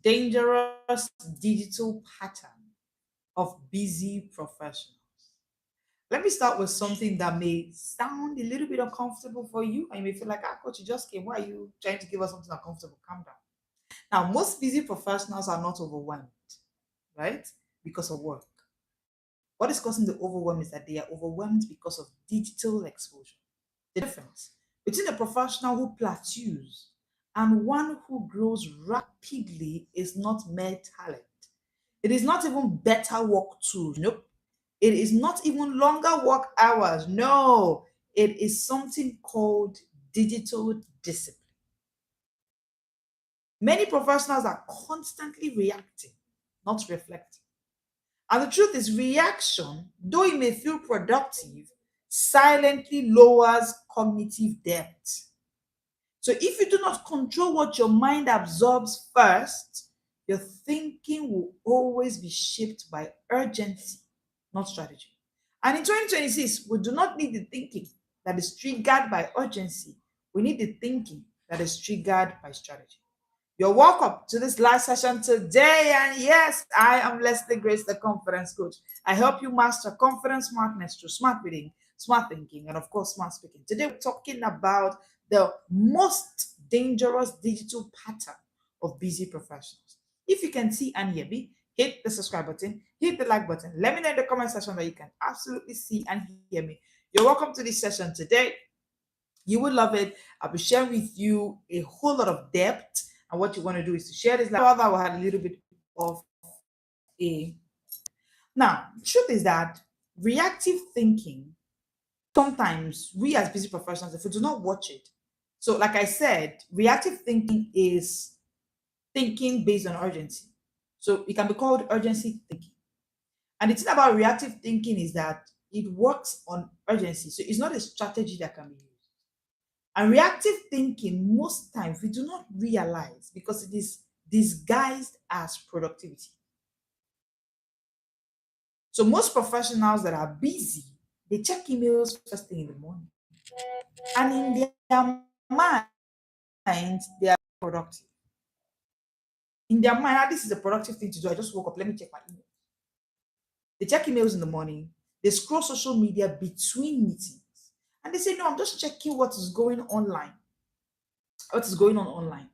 Dangerous digital pattern of busy professionals. Let me start with something that may sound a little bit uncomfortable for you, and you may feel like, coach, you just came. Why are you trying to give us something uncomfortable? Calm down. Now, most busy professionals are not overwhelmed, right? Because of work. What is causing the overwhelm is that they are overwhelmed because of digital exposure. The difference between a professional who plateaus and one who grows rapidly is not mere talent. It is not even better work tools. Nope. It is not even longer work hours. No. It is something called digital discipline. Many professionals are constantly reacting, not reflecting. And the truth is, reaction, though it may feel productive, silently lowers cognitive depth. So if you do not control what your mind absorbs first, your thinking will always be shaped by urgency, not strategy. And in 2026, we do not need the thinking that is triggered by urgency. We need the thinking that is triggered by strategy. You're welcome to this live session today. And yes, I am Leslie Grace, the confidence coach. I help you master confidence smartness through smart reading, smart thinking, and of course, smart speaking. Today, we're talking about the most dangerous digital pattern of busy professionals. If you can see and hear me, hit the subscribe button, hit the like button. Let me know in the comment section that you can absolutely see and hear me. You're welcome to this session today. You will love it. I'll be sharing with you a whole lot of depth. And what you want to do is to share this. Like, I will have a little bit of a. Now, the truth is that reactive thinking, sometimes we as busy professionals, if we do not watch it. So, like I said, reactive thinking is thinking based on urgency. So, it can be called urgency thinking. And the thing about reactive thinking is that it works on urgency. So, it's not a strategy that can be used. And reactive thinking, most times we do not realize because it is disguised as productivity. So most professionals that are busy, they check emails first thing in the morning. And in their mind, they are productive. In their mind, this is a productive thing to do. I just woke up, let me check my email. They check emails in the morning, they scroll social media between meetings. And they say, no, I'm just checking what is going online. What is going on online.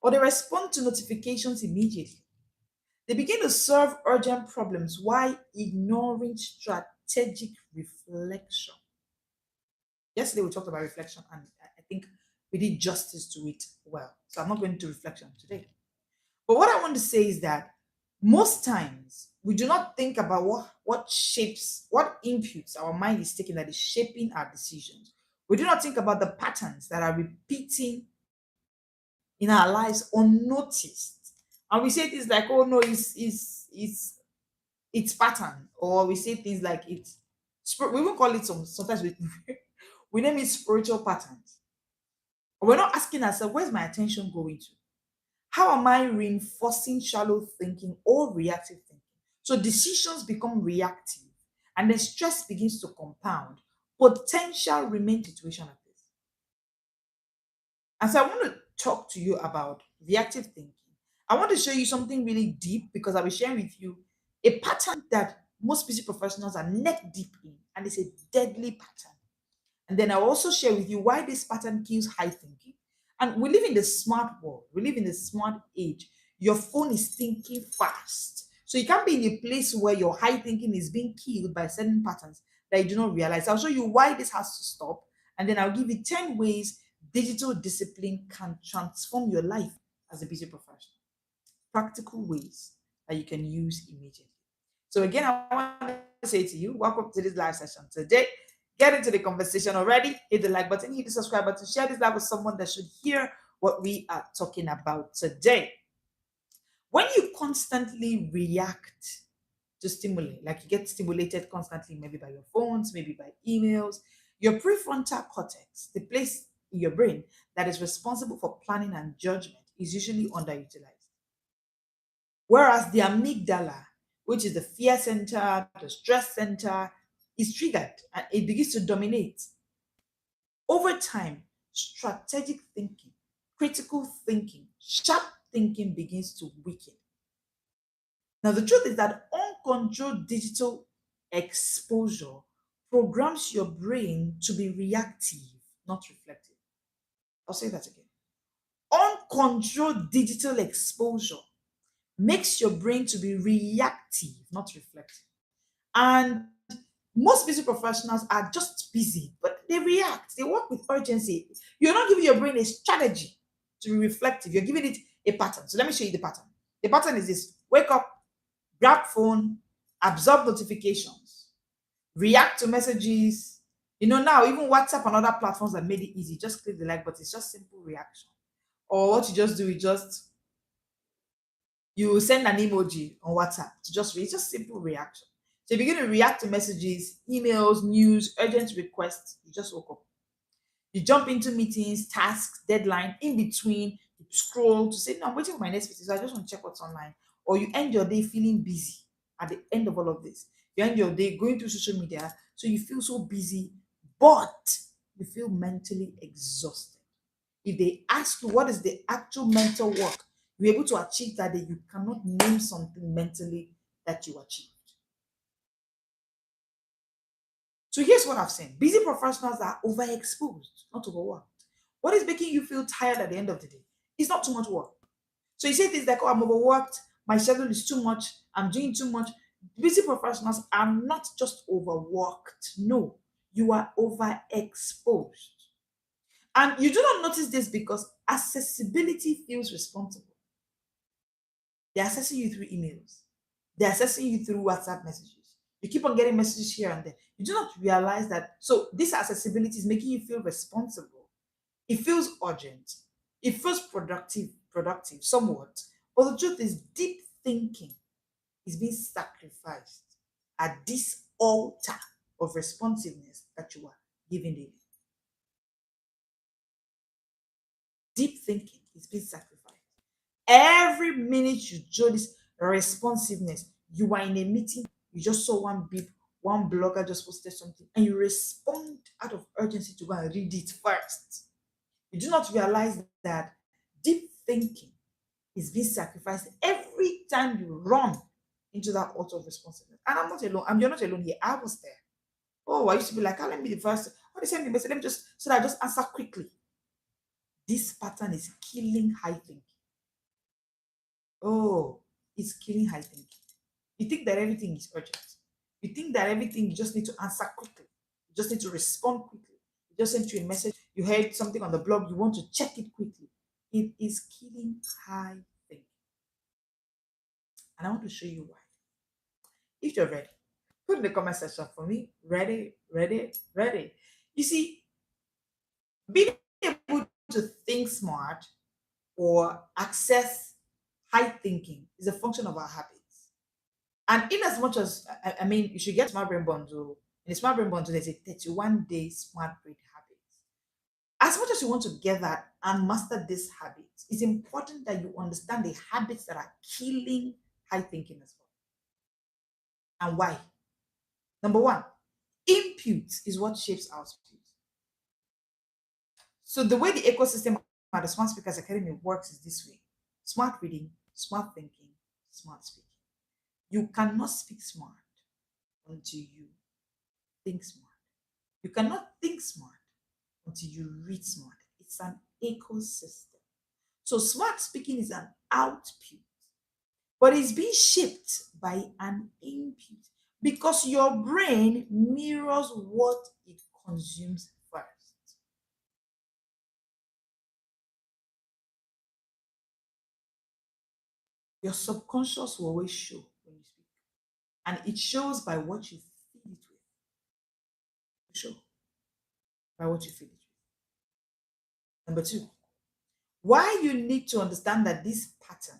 Or they respond to notifications immediately. They begin to solve urgent problems while ignoring strategic reflection. Yesterday we talked about reflection, and I think we did justice to it well. So I'm not going to reflection today. But what I want to say is that most times we do not think about what shapes, what inputs our mind is taking that is shaping our decisions. We do not think about the patterns that are repeating in our lives unnoticed. And we say things like, oh no, it's pattern, or we say things like it's we will call it sometimes we name it spiritual patterns. We're not asking ourselves, where's my attention going to? How am I reinforcing shallow thinking or reactive thinking? So decisions become reactive and then stress begins to compound. Potential remain situation like this. And so I want to talk to you about reactive thinking. I want to show you something really deep because I'll be sharing with you a pattern that most busy professionals are neck deep in, and it's a deadly pattern. And then I'll also share with you why this pattern kills high thinking. And we live in the smart world, we live in the smart age. Your phone is thinking fast. So you can't be in a place where your high thinking is being killed by certain patterns that you do not realize. I'll show you why this has to stop. And then I'll give you 10 ways digital discipline can transform your life as a busy professional. Practical ways that you can use immediately. So again, I want to say to you, welcome to this live session today. Get into the conversation already. Hit the like button, hit the subscribe button, share this live with someone that should hear what we are talking about today. When you constantly react to stimuli, like you get stimulated constantly, maybe by your phones, maybe by emails, your prefrontal cortex, the place in your brain that is responsible for planning and judgment, is usually underutilized. Whereas the amygdala, which is the fear center, the stress center, is triggered and it begins to dominate. Over time, strategic thinking, critical thinking, sharp thinking begins to weaken. Now, the truth is that uncontrolled digital exposure programs your brain to be reactive, not reflective. I'll say that again. Uncontrolled digital exposure makes your brain to be reactive, not reflective. And most busy professionals are just busy, but they react. They work with urgency. You're not giving your brain a strategy to be reflective. You're giving it a pattern. So let me show you the pattern. The pattern is this: wake up, grab phone, absorb notifications, react to messages. Now even WhatsApp and other platforms have made it easy. Just click the like button. It's just simple reaction. Or what you just do is just you send an emoji on WhatsApp to just read. It's just simple reaction. So you begin to react to messages, emails, news, urgent requests. You just woke up. You jump into meetings, tasks, deadline, in between, you scroll to say, no, I'm waiting for my next meeting, so I just want to check what's online. Or you end your day feeling busy at the end of all of this. You end your day going through social media, so you feel so busy, but you feel mentally exhausted. If they ask you what is the actual mental work you're able to achieve that day, you cannot name something mentally that you achieved. So here's what I've seen. Busy professionals are overexposed, not overworked. What is making you feel tired at the end of the day? It's not too much work. So you say things like, oh, I'm overworked, my schedule is too much, I'm doing too much. Busy professionals are not just overworked. No, you are overexposed. And you do not notice this because accessibility feels responsible. They're accessing you through emails. They're accessing you through WhatsApp messages. You keep on getting messages here and there. You do not realize that. So this accessibility is making you feel responsible. It feels urgent. It feels productive somewhat. But the truth is, deep thinking is being sacrificed at this altar of responsiveness that you are giving daily. Deep thinking is being sacrificed. Every minute you show this responsiveness, you are in a meeting, you just saw one beep, one blogger just posted something, and you respond out of urgency to go and read it first. You do not realize that deep thinking is being sacrificed every time you run into that altar of responsiveness. And I'm not alone. You're not alone here. I was there. Oh, I used to be like, let me be the first. Oh, they send me a message. Let me just so that I just answer quickly. This pattern is killing high thinking. Oh, it's killing high thinking. You think that everything is urgent. You think that everything you just need to answer quickly. You just need to respond quickly. You just sent you a message. You heard something on the blog. You want to check it quickly. It is killing high thinking. And I want to show you why. If you're ready, put in the comment section for me. Ready, ready, ready. You see, being able to think smart or access high thinking is a function of our habits. And in as much as I mean, you should get smart brain bundle. In the smart brain bundle, there's a 31-day smart brain habits. As much as you want to get that and master this habit, it's important that you understand the habits that are killing high thinking as well. And why? Number one, input is what shapes output. So the way the ecosystem at the Smart Speakers Academy works is this way: smart reading, smart thinking, smart speaking. You cannot speak smart until you think smart. You cannot think smart until you read smart. It's an ecosystem. So smart speaking is an output, but it's being shaped by an input because your brain mirrors what it consumes first. Your subconscious will always show when you speak, and it shows by what you feed it with. Show by what you feed it with. Number two, why you need to understand that this pattern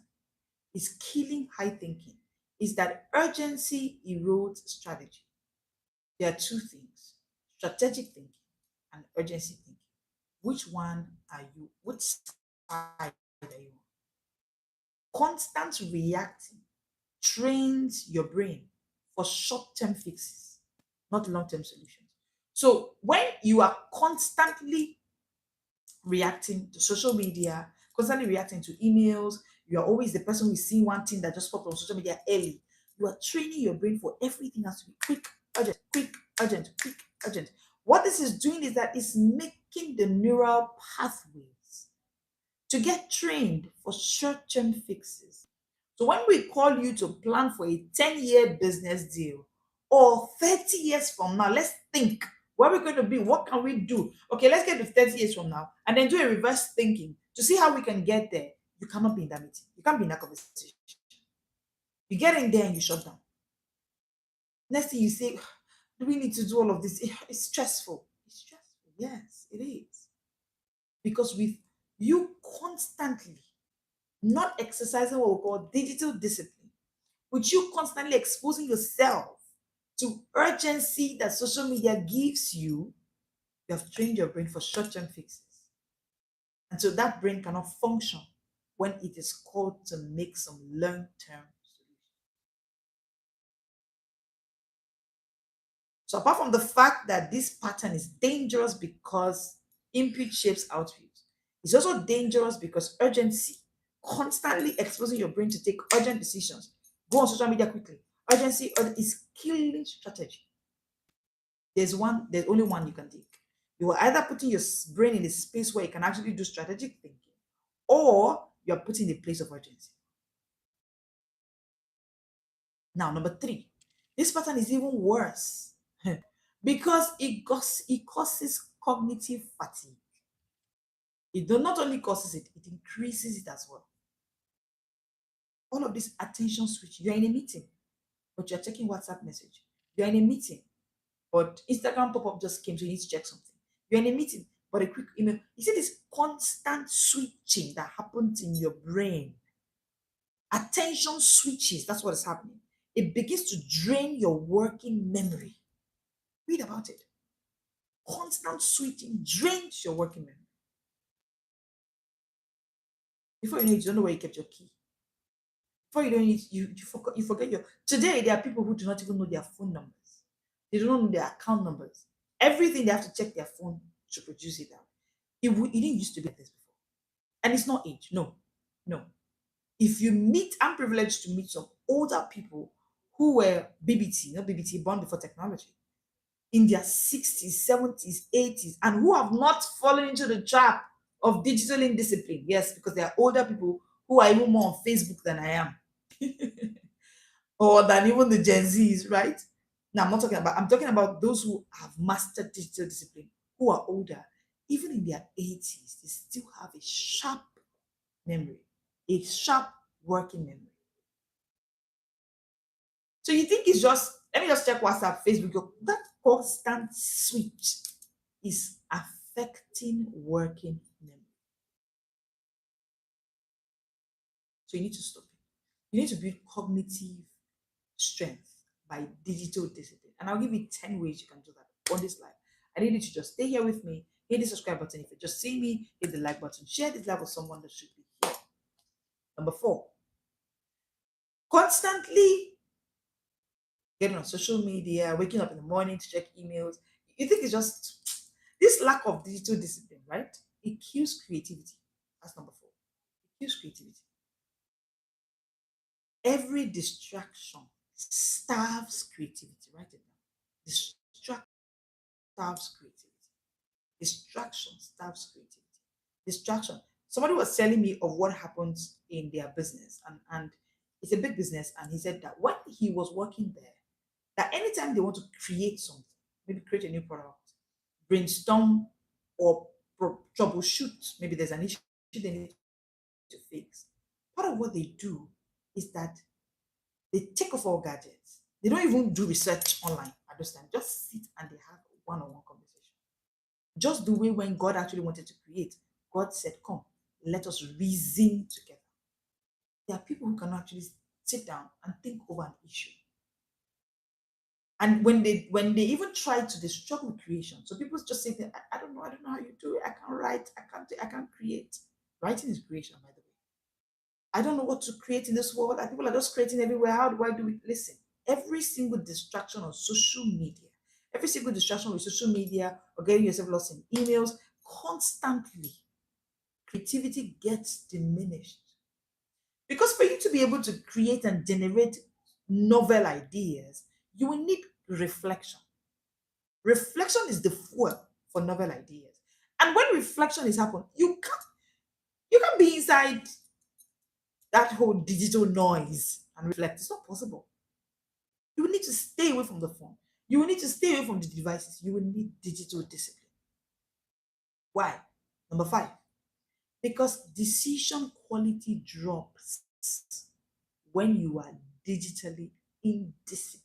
is killing high thinking is that urgency erodes strategy. There are two things: strategic thinking and urgency thinking. Which one are you? Which side are you on? Constant reacting trains your brain for short term fixes, not long term solutions. So when you are constantly reacting to social media, constantly reacting to emails, You are always the person who is seeing one thing that just popped on social media early. You are training your brain for everything has to be quick, urgent, quick, urgent. What this is doing is that it's making the neural pathways to get trained for short-term fixes. So when we call you to plan for a 10-year business deal or 30 years from now, let's think where we're going to be, what can we do? Okay, let's get to 30 years from now and then do a reverse thinking to see how we can get there. You cannot be in that meeting. You can't be in that conversation. You get in there and you shut down. Next thing you say, do we need to do all of this? It's stressful. It's stressful. Yes, it is. Because with you constantly not exercising what we call digital discipline, with you constantly exposing yourself to urgency that social media gives you, you have trained your brain for short-term fixes. And so that brain cannot function when it is called to make some long-term solutions. So apart from the fact that this pattern is dangerous because input shapes output, it's also dangerous because urgency, constantly exposing your brain to take urgent decisions, go on social media quickly. Urgency is killing strategy. There's only one you can take. You are either putting your brain in a space where you can actually do strategic thinking, or you're put in the place of urgency. Now, number three, this pattern is even worse because it causes cognitive fatigue. It not only causes it, it increases it as well. All of this attention switch. You're in a meeting, but you're checking WhatsApp message. You're in a meeting, but Instagram pop-up just came, so you need to check something. You're in a meeting, but a quick email. You see this constant switching that happens in your brain. Attention switches, that's what is happening. It begins to drain your working memory. Read about it. Constant switching drains your working memory. Before you know it, you don't know where you kept your key. Before you know it, you forget your. Today, there are people who do not even know their phone numbers. They don't know their account numbers. Everything they have to check their phone to produce it out. It didn't used to be like this before. And it's not age. No. No. If you meet, I'm privileged to meet some older people who were BBT, not BBT, born before technology, in their 60s, 70s, 80s, and who have not fallen into the trap of digital indiscipline. Yes, because there are older people who are even more on Facebook than I am, or than even the Gen Zs, right? Now, I'm talking about those who have mastered digital discipline, who are older. Even in their 80s, they still have a sharp memory, a sharp working memory. So you think it's just, let me just check WhatsApp, Facebook. That constant switch is affecting working memory. So you need to stop it. You need to build cognitive strength by digital discipline. And I'll give you 10 ways you can do that on this live. I need you to just stay here with me, hit the subscribe button. If you just see me, hit the like button. Share this live with someone that should be here. Number 4, constantly getting on social media, waking up in the morning to check emails. You think it's just this lack of digital discipline, right? It kills creativity. That's number 4. It kills creativity. Every distraction starves creativity. Write it down. Distraction starves creativity. Distraction starves creativity. Distraction. Somebody was telling me of what happens in their business, and it's a big business, and he said that when he was working there, that anytime they want to create something, maybe create a new product, brainstorm or troubleshoot, maybe there's an issue they need to fix. Part of what they do is that they take off all gadgets. They don't even do research online at those times. Just sit and they have a one-on-one conversation. Just the way when God actually wanted to create, God said, come, let us reason together. There are people who can actually sit down and think over an issue. And when they even try to, they struggle with creation. So people just say, I don't know how you do it. I can't write, I can't create. Writing is creation, by the way. I don't know what to create in this world. And people are just creating everywhere. How do I do it? Listen, every single distraction on social media, every single distraction with social media or getting yourself lost in emails, constantly, creativity gets diminished. Because for you to be able to create and generate novel ideas, you will need reflection. Reflection is the fuel for novel ideas. And when reflection is happening, you can't be inside that whole digital noise and reflect. It's not possible. You will need to stay away from the phone. You will need to stay away from the devices. You will need digital discipline. Why? Number five, because decision quality drops when you are digitally indisciplined.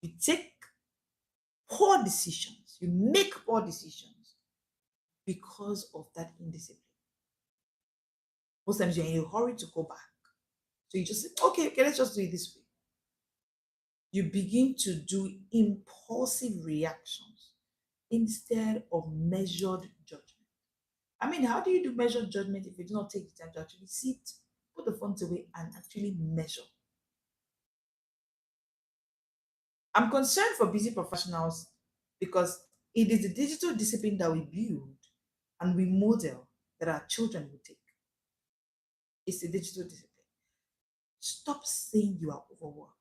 You take poor decisions, you make poor decisions because of that indiscipline. Most times you're in a hurry to go back. So you just say, okay, let's just do it this way. You begin to do impulsive reactions instead of measured judgment. I mean, how do you do measured judgment if you do not take the time to actually sit, put the phones away, and actually measure? I'm concerned for busy professionals because it is the digital discipline that we build and we model that our children will take. It's the digital discipline. Stop saying you are overworked.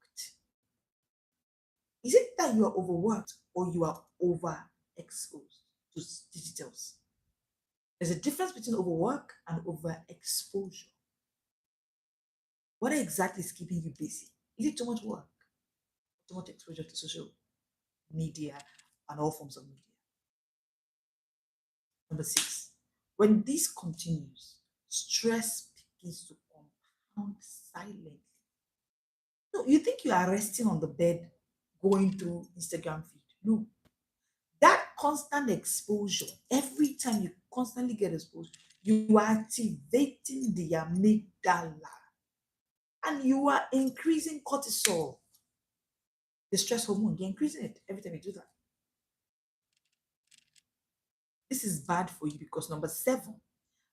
Is it that you are overworked or you are overexposed to digitals? There's a difference between overwork and overexposure. What exactly is keeping you busy? Is it too much work? Too much exposure to social media and all forms of media? Number six, when this continues, stress begins to compound silently. No, you think you are resting on the bed going through Instagram feed. No. That constant exposure, every time you constantly get exposed, you are activating the amygdala and you are increasing cortisol, the stress hormone. You're increasing it every time you do that. This is bad for you because number seven,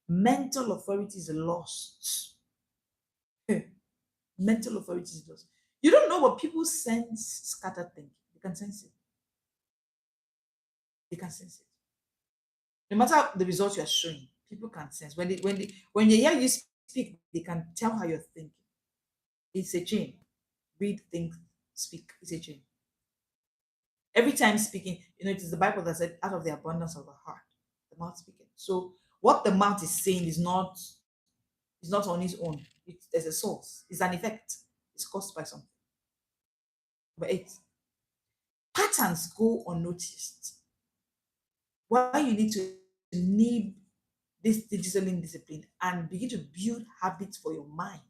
mental authority is lost. Mental authority is lost. You don't know what people sense scattered thinking. They can sense it. They can sense it. No matter the results you are showing, people can sense. When they hear you speak, they can tell how you're thinking. It's a chain. Read, think, speak. It's a chain. Every time speaking, it is the Bible that said, out of the abundance of the heart, the mouth speaking. So what the mouth is saying is not on its own. There's a source. It's an effect. It's caused by something. Number eight, patterns go unnoticed. Why you need to need this digital discipline and begin to build habits for your mind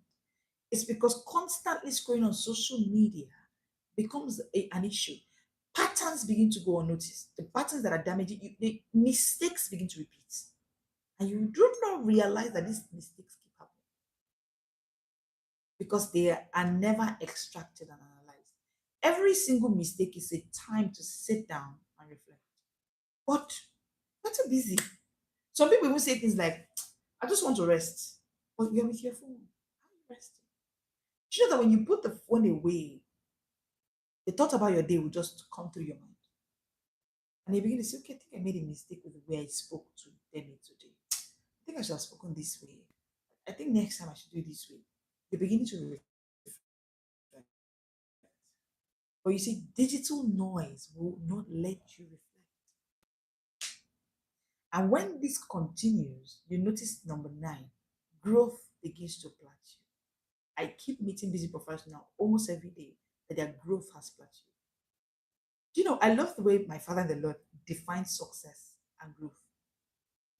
is because constantly scrolling on social media becomes an issue. Patterns begin to go unnoticed. The patterns that are damaging you, the mistakes begin to repeat. And you do not realize that these mistakes keep happening because they are never extracted and analyzed. Every single mistake is a time to sit down and reflect. But not too busy. Some people even say things like, I just want to rest. But you're with your phone. How are you resting? Do you know that when you put the phone away, the thought about your day will just come through your mind? And you begin to say, okay, I think I made a mistake with the way I spoke to them today. I think I should have spoken this way. I think next time I should do it this way. You're beginning to reflect. But you see, digital noise will not let you reflect. And when this continues, you notice number nine, growth begins to plateau. I keep meeting busy professionals almost every day that their growth has plateaued. Do you know, I love the way my father in the Lord defines success and growth.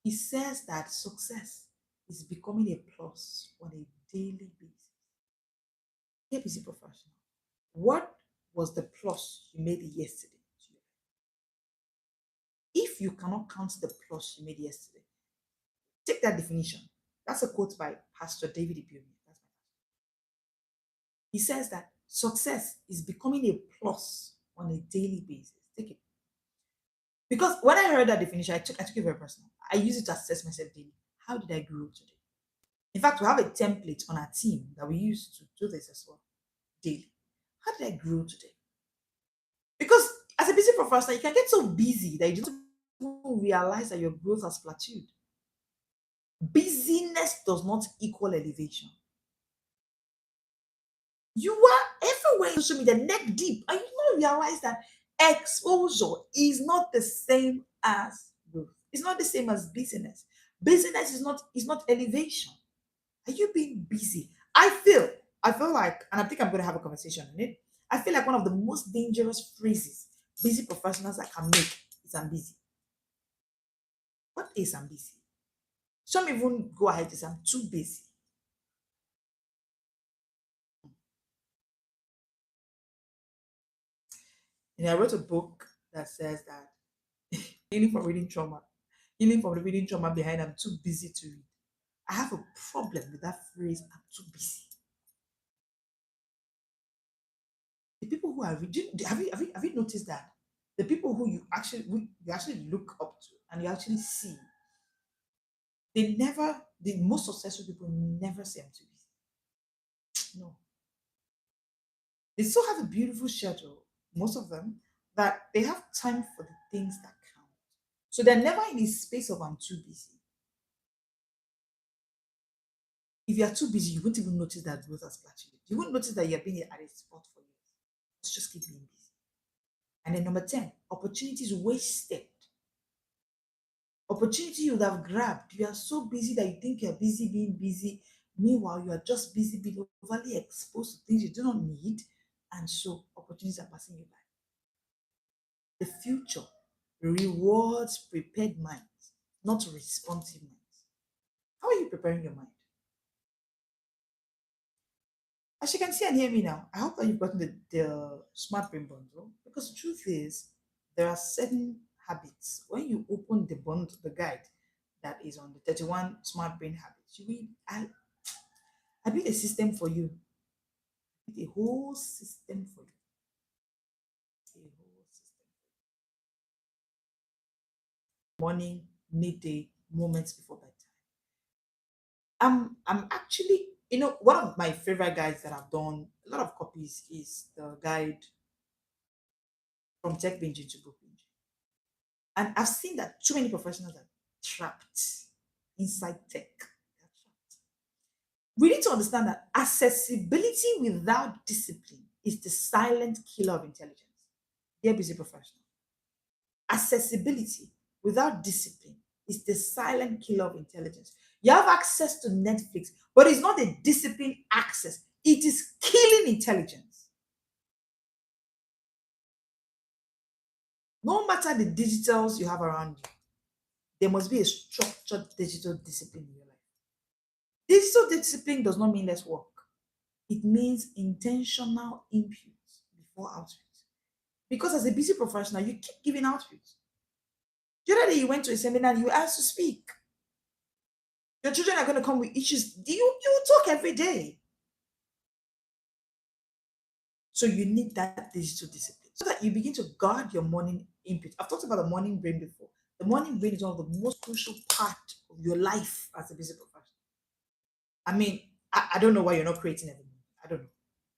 He says that success is becoming a plus on a daily basis. Hey, busy professional, what was the plus you made yesterday? If you cannot count the plus you made yesterday, take that definition. That's a quote by Pastor David Ibiumi. He says that success is becoming a plus on a daily basis. Take it. Because when I heard that definition, I took it very personal. I use it to assess myself daily. How did I grow today? In fact, we have a template on our team that we use to do this as well daily. How did I grow today? Because as a busy professor, you can get so busy that you don't realize that your growth has plateaued. Busyness does not equal elevation. You are everywhere in social media, neck deep, and you don't realize that exposure is not the same as growth. It's not the same as business. Business is not elevation. Are you being busy? I feel like, and I think I'm going to have a conversation on it. I feel like one of the most dangerous phrases busy professionals I can make is I'm busy. What is I'm busy? Some even go ahead and say I'm too busy. And I wrote a book that says that healing from reading trauma, healing from the reading trauma behind I'm too busy to read. I have a problem with that phrase, I'm too busy. The people who are reading, have you noticed that the people who you actually look up to and you actually see, the most successful people never say I'm too busy. No, they still have a beautiful schedule, most of them, that they have time for the things that count. So they're never in a space of I'm too busy. If you are too busy, you won't even notice that growth has plateaued. You won't notice that you're being at a spot for years. Let's just keep being busy. And then number 10, opportunities wasted. Opportunity you would have grabbed. You are so busy that you think you're busy being busy. Meanwhile, you are just busy being overly exposed to things you do not need. And so opportunities are passing you by. The future rewards prepared minds, not responsive minds. How are you preparing your mind? As you can see and hear me now, I hope that you've gotten the smart brain bundle, because the truth is there are certain habits. When you open the guide that is on the 31 smart brain habits, you will I built a system for you. I built a whole system for you. A whole system. Morning, midday, moments before bedtime. I'm actually, one of my favorite guides that I've done a lot of copies is the guide from tech binging to book binging. And I've seen that too many professionals are trapped inside tech. They're trapped. We need to understand that accessibility without discipline is the silent killer of intelligence. Dear busy professional, accessibility without discipline is the silent killer of intelligence. You have access to Netflix, but it's not a disciplined access. It is killing intelligence. No matter the digitals you have around you, there must be a structured digital discipline in your life. Digital discipline does not mean less work. It means intentional input before output. Because as a busy professional, you keep giving output. The other day you went to a seminar, you were asked to speak. Your children are going to come with issues. You talk every day. So you need that digital discipline so that you begin to guard your morning input. I've talked about the morning brain before. The morning brain is one of the most crucial part of your life as a busy professional. I mean, I don't know why you're not creating every morning. I don't know.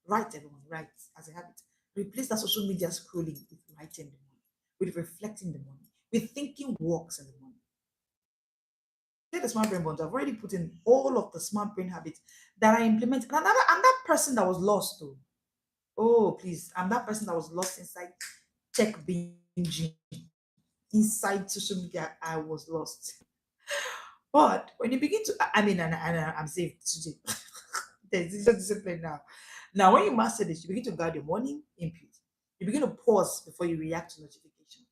Write everyone, write as a habit. Replace that social media scrolling with writing in the morning, with reflecting in the morning, with thinking walks in the morning. Take the smart brain bonds. I've already put in all of the smart brain habits that I implement. And I'm that person that was lost though. Oh, please. I'm that person that was lost inside tech binging, inside social media. I was lost. But when you begin to, I mean, and I'm saved today. There's digital discipline now. Now, when you master this, you begin to guard your morning input. You begin to pause before you react to notifications.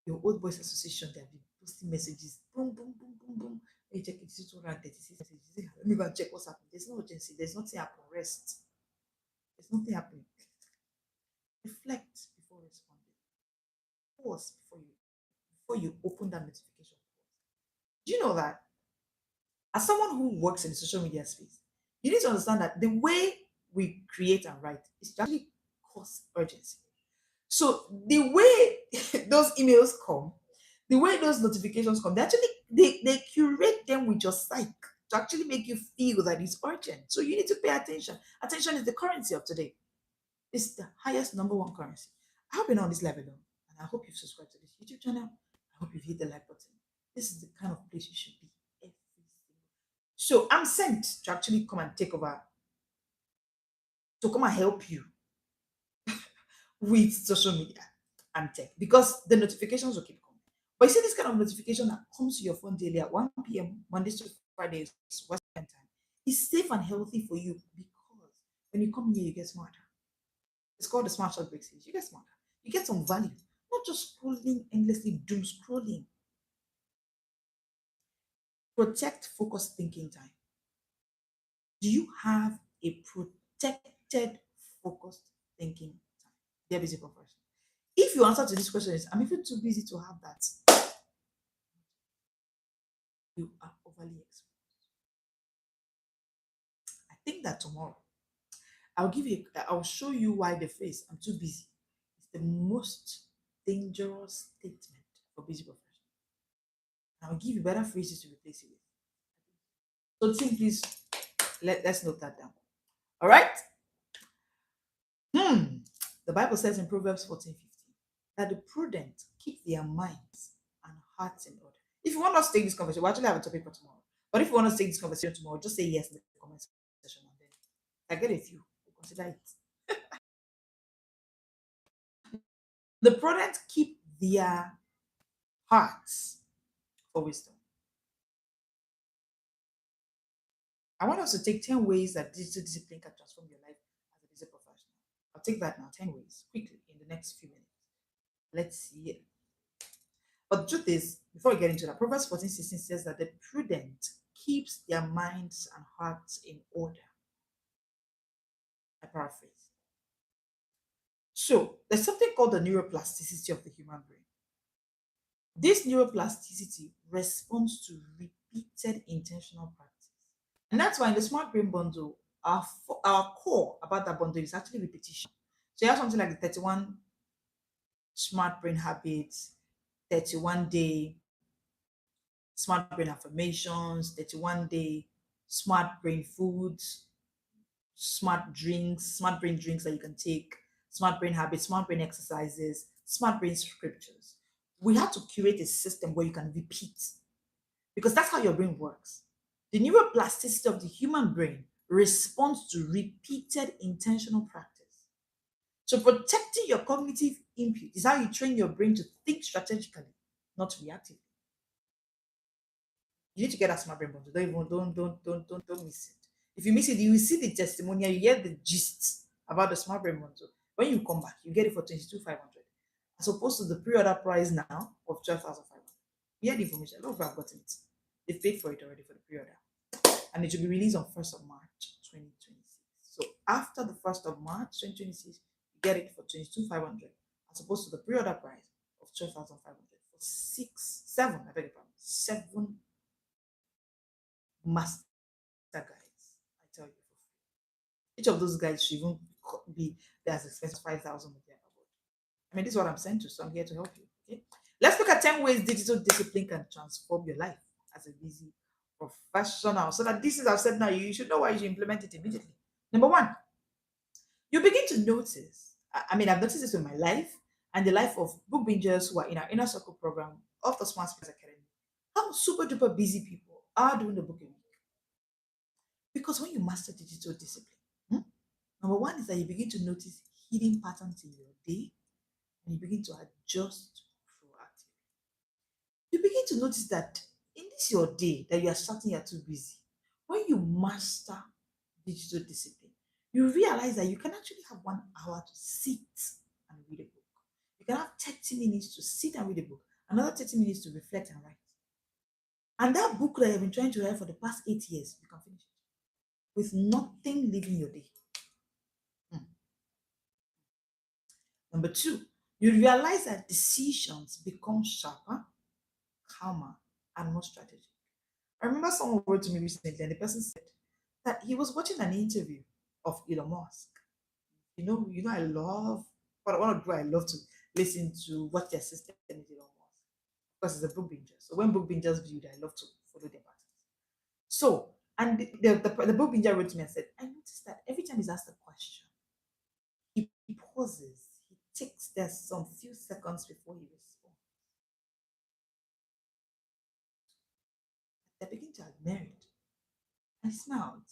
Your old boys association, they've been posting messages. Boom, boom, boom, boom, boom. When you check it, it's 236 messages. Let me go and check what's happening. There's no urgency. There's nothing happening. Rest. There's nothing happening. Reflect before responding. Pause before you open that notification. Do you know that as someone who works in the social media space, you need to understand that the way we create and write is to actually cause urgency. So the way those emails come, the way those notifications come, they curate them with your psyche to actually make you feel that it's urgent. So you need to pay attention. Attention is the currency of today. It's the highest number one currency. I hope you're not on this level, though, and I hope you've subscribed to this YouTube channel. I hope you've hit the like button. This is the kind of place you should be every single. So I'm sent to actually come and take over, to come and help you with social media and tech because the notifications will keep coming. But you see, this kind of notification that comes to your phone daily at 1 p.m. Mondays to Fridays, Western time, is safe and healthy for you because when you come here, you get smarter. It's called the smart shot break stage. You get smarter. You get some value, not just scrolling endlessly, doom scrolling. Protect focused thinking time. Do you have a protected focused thinking time? Dear busy professional. If your answer to this question is, I'm even too busy to have that, you are overly exposed. I think that tomorrow I'll show you why the phrase I'm too busy is the most dangerous statement for busy professionals. I'll give you better phrases to replace it with. So think please let's note that down. All right. Hmm. The Bible says in Proverbs 14:15 that the prudent keep their minds and hearts in order. If you want us to take this conversation, we actually have a topic for tomorrow. But if you want us to take this conversation tomorrow, just say yes in the comment section and then I get a few. We'll consider it. The prudent keep their hearts for wisdom. I want us to take 10 ways that digital discipline can transform your life as a digital professional. I'll take that now, 10 ways, quickly in the next few minutes. Let's see it. But the truth is, before we get into that, Proverbs 14:16 says that the prudent keeps their minds and hearts in order. I paraphrase. So there's something called the neuroplasticity of the human brain. This neuroplasticity responds to repeated intentional practice. And that's why in the smart brain bundle, our core about that bundle is actually repetition. So you have something like the 31 smart brain habits, 31-day smart brain affirmations, 31-day smart brain foods, smart brain drinks that you can take, smart brain habits, smart brain exercises, smart brain scriptures. We have to curate a system where you can repeat because that's how your brain works. The neuroplasticity of the human brain responds to repeated intentional practice. So protecting your cognitive input is how you train your brain to think strategically, not reactively. You need to get that smart brain bundle. Don't miss it. If you miss it, you will see the testimonial, you get the gist about the smart brain bundle. When you come back, you get it for 22,500 as opposed to the pre-order price now of 12,500. You get the information. I love I've gotten it. They paid for it already for the pre-order. And it will be released on 1st of March 2026. So after the 1st of March 2026, you get it for 22,500 as opposed to the pre-order price of 12,500 for I beg your pardon, 7 master guides. I tell you for free. Each of those guides should even be as expensive as 5,000 with their award. I mean, this is what I'm sent to, so I'm here to help you. Okay. Let's look at 10 ways digital discipline can transform your life as a busy professional. So that this is I've said now, you should know why you should implement it immediately. Number one, you begin to notice. I've noticed this in my life and the life of book bingers who are in our inner circle program of the Smart Space Academy. How super duper busy people are doing the booking week. Because when you master digital discipline, number one is that you begin to notice hidden patterns in your day and you begin to adjust proactively. You begin to notice that in this your day that you are starting, you're too busy. When you master digital discipline, you realize that you can actually have 1 hour to sit and read a book. You can have 30 minutes to sit and read a book, another 30 minutes to reflect and write. And that book that you've been trying to write for the past 8 years, you can finish it with nothing leaving your day. Number two, you realize that decisions become sharper, calmer, and more strategic. I remember someone wrote to me recently, and the person said that he was watching an interview of Elon Musk. I love what one of the people I love to listen to what their system is Elon Musk because it's a book binger. So when book bingers view, I love to follow their patterns. So, and the book binger wrote to me and said, I noticed that every time he's asked a question, he pauses. He takes there some few seconds before he responds. They begin to admire it. I smiled.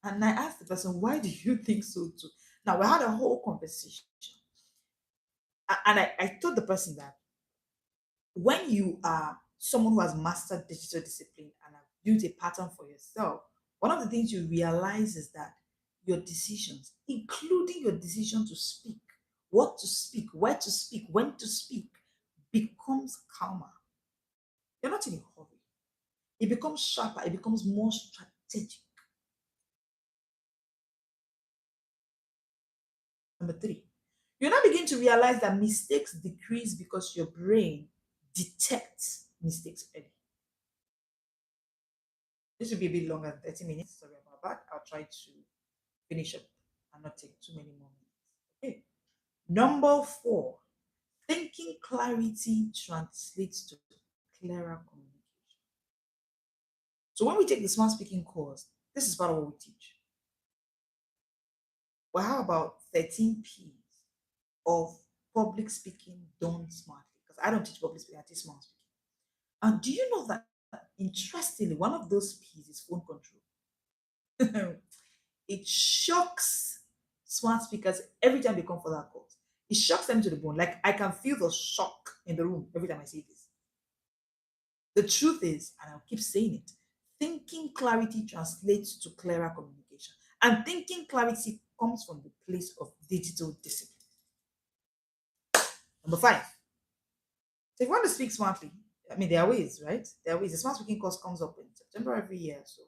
And I asked the person, why do you think so too? Now we had a whole conversation. And I told the person that when you are someone who has mastered digital discipline and have built a pattern for yourself, one of the things you realize is that your decisions, including your decision to speak, what to speak, where to speak, when to speak, becomes calmer. You're not in a hurry. It becomes sharper, it becomes more strategic. Number three, you now begin to realize that mistakes decrease because your brain detects mistakes early. This will be a bit longer than 30 minutes. Sorry about that. I'll try to finish up and not take too many more minutes. Okay. Number four, thinking clarity translates to clearer communication. So when we take the smart speaking course, this is part of what we teach. We have about 13 P's of public speaking done smartly. Because I don't teach public speaking, I teach smart speaking. And do you know that interestingly, one of those P's is phone control? It shocks smart speakers every time they come for that course. It shocks them to the bone. Like I can feel the shock in the room every time I say this. The truth is, and I'll keep saying it, thinking clarity translates to clearer communication. And thinking clarity comes from the place of digital discipline. Number five, so if you want to speak smartly, I mean, there are ways, right? There are ways. The smart speaking course comes up in September every year. So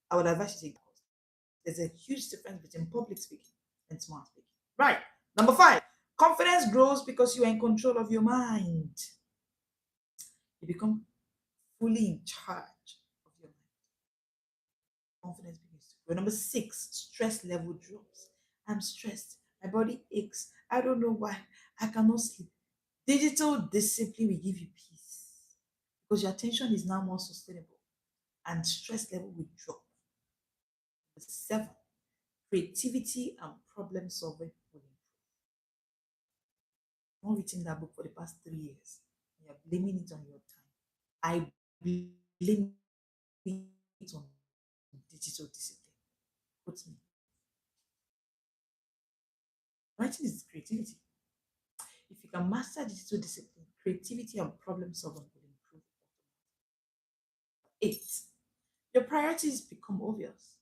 I would advise you to take the course. There's a huge difference between public speaking and smart speaking. Right. Number five, confidence grows because you are in control of your mind. You become fully in charge of your mind. Confidence begins to grow. Number six, stress level drops. I'm stressed. My body aches. I don't know why. I cannot sleep. Digital discipline will give you peace because your attention is now more sustainable and stress level will drop. Number seven, creativity and problem solving will improve. I've not written that book for the past 3 years. You're blaming it on your time. I blame it on digital discipline. Quote me. Writing is creativity. If you can master digital discipline, creativity and problem solving will improve. Eight, your priorities become obvious.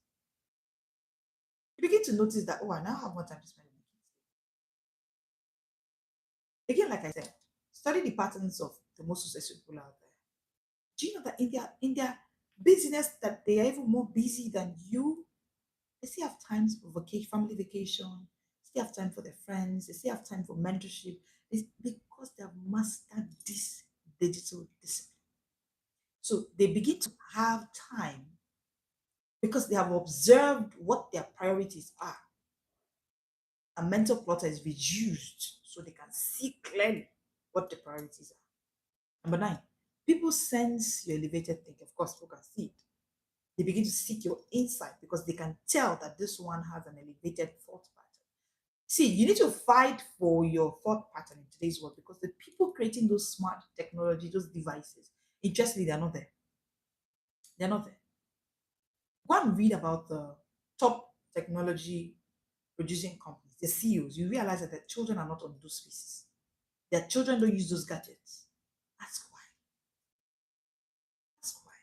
You begin to notice that, oh, I now have more time to spend with my kids. Again, like I said, study the patterns of the most successful people out there. Do you know that in their business that they are even more busy than you? They still have times for vacation, family vacation, still have time for their friends, they still have time for mentorship. It's because they have mastered this digital discipline. So they begin to have time because they have observed what their priorities are. A mental clutter is reduced so they can see clearly what the priorities are. Number nine, people sense your elevated thinking. Of course, people can see it. They begin to seek your insight because they can tell that this one has an elevated thought pattern. See, you need to fight for your thought pattern in today's world because the people creating those smart technology, those devices, interestingly, they're not there. They're not there. Go and read about the top technology producing companies, the CEOs. You realize that their children are not on those spaces. Their children don't use those gadgets. Ask why. Ask why.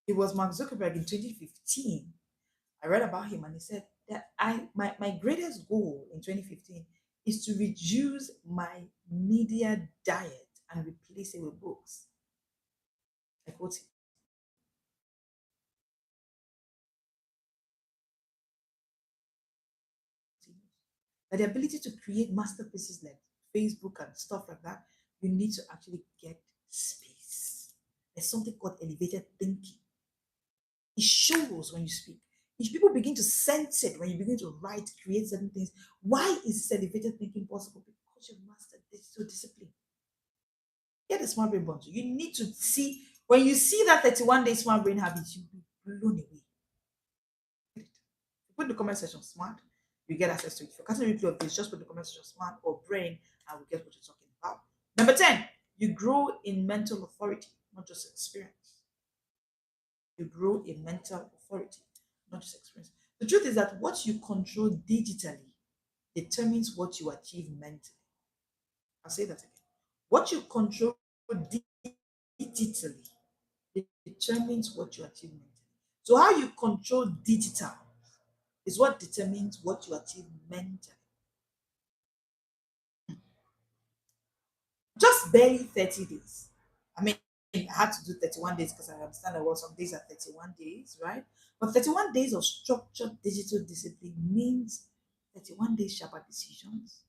It was Mark Zuckerberg in 2015. I read about him and he said that my greatest goal in 2015 is to reduce my media diet and replace it with books. I quote him. That the ability to create masterpieces like Facebook and stuff like that, you need to actually get space. There's something called elevated thinking. It shows when you speak. If people begin to sense it when you begin to write, create certain things, why is this elevated thinking possible? Because you've mastered digital discipline. Get the smart brain bundle. You need to see when you see that 31-day smart brain habits, you'll be blown away. Put in the comment section smart, you get access to it. If you're catching a replay of this, just put in the comment section smart or brain, and we'll get what you're talking about. Number 10, you grow in mental authority, not just experience. You grow a mental authority, not just experience. The truth is that what you control digitally determines what you achieve mentally. I'll say that again. What you control digitally determines what you achieve mentally. So, how you control digital is what determines what you achieve mentally. Just barely 30 days. I mean, I had to do 31 days because I understand that well, some days are 31 days, right? But 31 days of structured digital discipline means 31 days sharper decisions,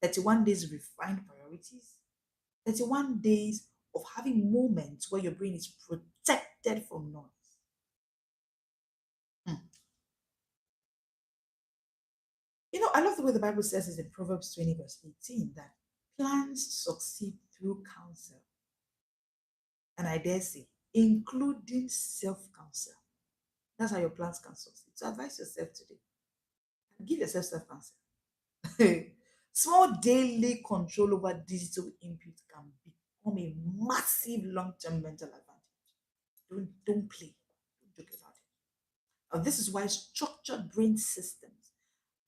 31 days refined priorities, 31 days of having moments where your brain is protected from noise. Hmm. I love the way the Bible says it in Proverbs 20, verse 18, that plans succeed through counsel, and I dare say, including self counsel. That's how your plans can succeed. So advise yourself today. Give yourself self counsel. Small daily control over digital input can become a massive long-term mental advantage. Don't play. Don't joke about it. And this is why structured brain systems,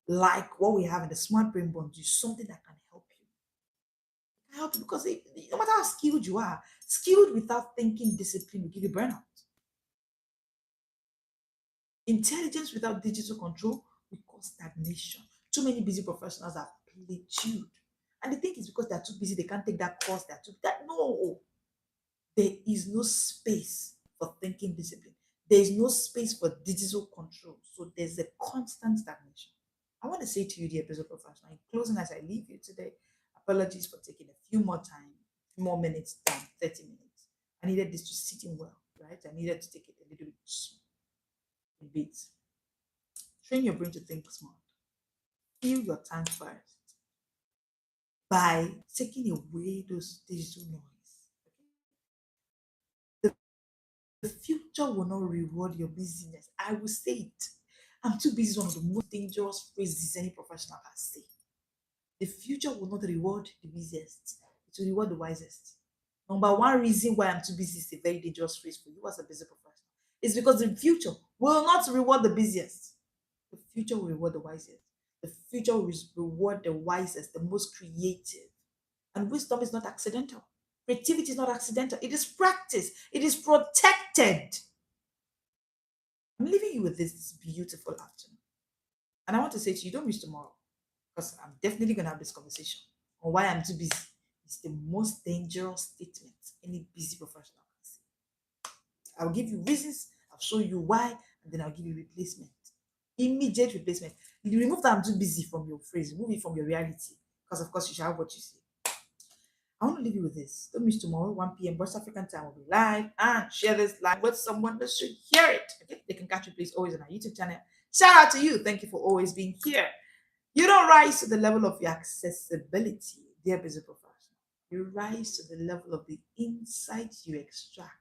like what we have in the smart brain bond, is something that can help you. It can help you because no matter how skilled you are, skilled without thinking discipline will give you burnout. Intelligence without digital control will cause stagnation. Too many busy professionals are plateaued. And they think it's because they're too busy, they can't take that course, they're too that no. There is no space for thinking discipline. There is no space for digital control. So there's a constant stagnation. I want to say to you, dear business professional, in closing as I leave you today, apologies for taking a few more time, few more minutes than 30 minutes. I needed this to sit in well, right? I needed to take it a little bit. Train your brain to think smart. Fill your tank first by taking away those digital noise. The future will not reward your busyness. I will say it. I'm too busy is one of the most dangerous phrases any professional can say. The future will not reward the busiest. It will reward the wisest. Number one reason why I'm too busy is a very dangerous phrase for you as a busy professional. It's because the future will not reward the busiest. The future will reward the wisest. The future will reward the wisest, the most creative. And wisdom is not accidental. Creativity is not accidental. It is practice. It is protected. I'm leaving you with this beautiful afternoon. And I want to say to you, don't miss tomorrow. Because I'm definitely going to have this conversation on why I'm too busy. It's the most dangerous statement any busy professional can say. I'll give you reasons, I'll show you why, and then I'll give you replacement. Immediate replacement. You remove that I'm too busy from your phrase, remove it from your reality. Because of course you shall have what you say. I want to leave you with this. Don't miss tomorrow, 1 p.m. West African time will be live, and share this live with someone that should hear it. Okay? They can catch you, please, always on our YouTube channel. Shout out to you. Thank you for always being here. You don't rise to the level of your accessibility, dear busy professional. You rise to the level of the insights you extract